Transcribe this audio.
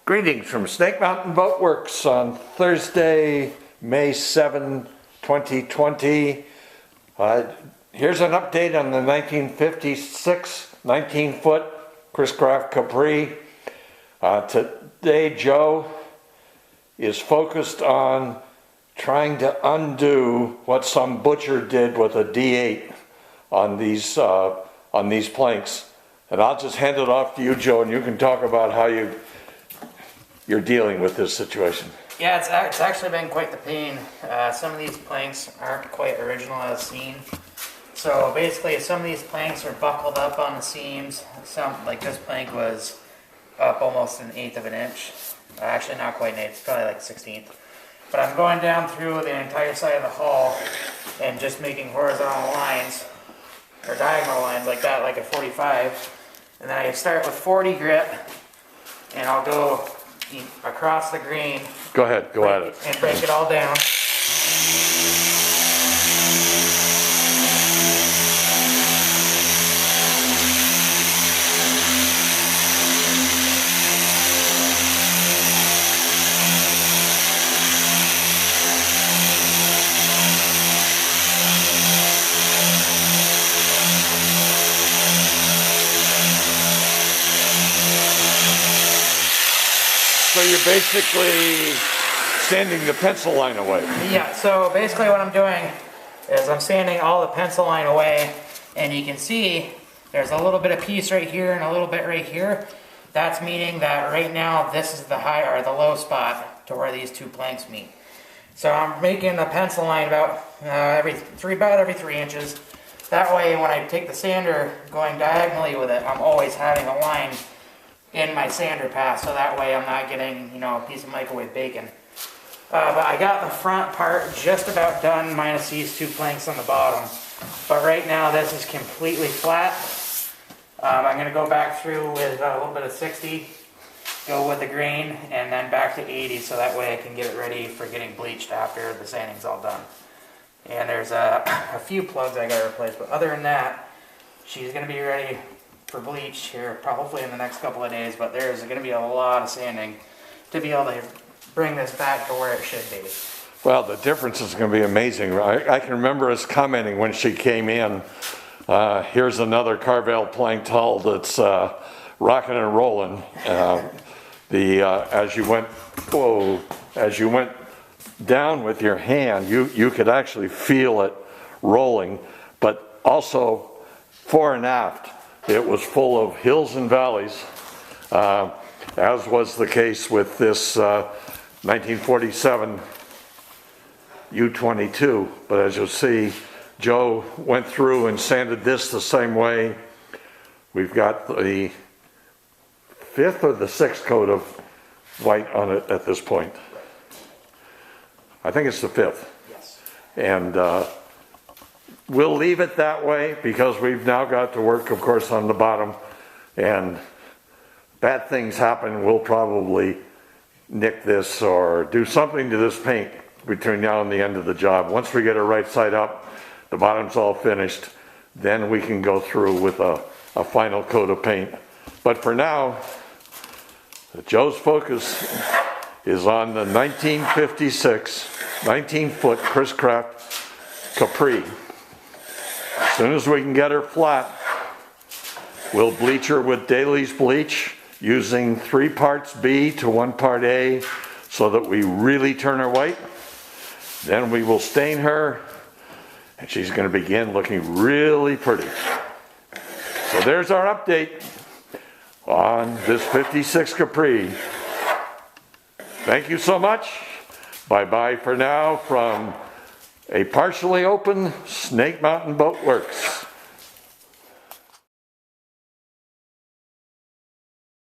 Greetings from Snake Mountain Boatworks on Thursday, May 7, 2020. Here's an update on the 1956 19-foot Chris-Craft Capri. Today Joe is focused on trying to undo what some butcher did with a D8 on these planks. And I'll just hand it off to you, Joe, and you can talk about how you're dealing with this situation. Yeah, it's actually been quite the pain. Some of these planks aren't quite original as seen. So basically, some of these planks are buckled up on the seams. Some, like this plank, was up almost 1/8 of an inch. Actually, not quite an eighth, probably like 1/16. But I'm going down through the entire side of the hull and just making horizontal lines, or diagonal lines like that, like a 45. And then I start with 40 grit, and I'll go across the grain. Go ahead, go at it. And break it all down. So you're basically sanding the pencil line away. Yeah, so basically what I'm doing is I'm sanding all the pencil line away, and you can see there's a little bit of piece right here and a little bit right here. That's meaning that right now this is the high or the low spot to where these two planks meet. So I'm making the pencil line about every 3 inches. That way when I take the sander going diagonally with it, I'm always having a line in my sander path, so that way I'm not getting, a piece of microwave bacon. But I got the front part just about done, minus these two planks on the bottom. But right now this is completely flat. I'm going to go back through with a little bit of 60, go with the grain, and then back to 80, so that way I can get it ready for getting bleached after the sanding's all done. And there's a few plugs I got to replace, but other than that, she's going to be ready for bleach here probably in the next couple of days, but there's going to be a lot of sanding to be able to bring this back to where it should be. Well, the difference is going to be amazing. I can remember us commenting when she came in, here's another Carvel plank hull that's rocking and rolling. As you went down with your hand, you could actually feel it rolling, but also fore and aft, it was full of hills and valleys, as was the case with this 1947 U-22. But as you'll see, Joe went through and sanded this the same way. We've got the 5th or the 6th coat of white on it at this point. I think it's the 5th. Yes. And we'll leave it that way because we've now got to work, of course, on the bottom, and bad things happen. We'll probably nick this or do something to this paint between now and the end of the job. Once we get it right side up, the bottom's all finished, then we can go through with a final coat of paint. But for now, Joe's focus is on the 1956 19-foot Chris-Craft Capri. As soon as we can get her flat, we'll bleach her with Daly's bleach using 3 parts B to 1 part A so that we really turn her white. Then we will stain her, and she's going to begin looking really pretty. So there's our update on this 56 Capri. Thank you so much. Bye-bye for now from a partially open Snake Mountain Boatworks.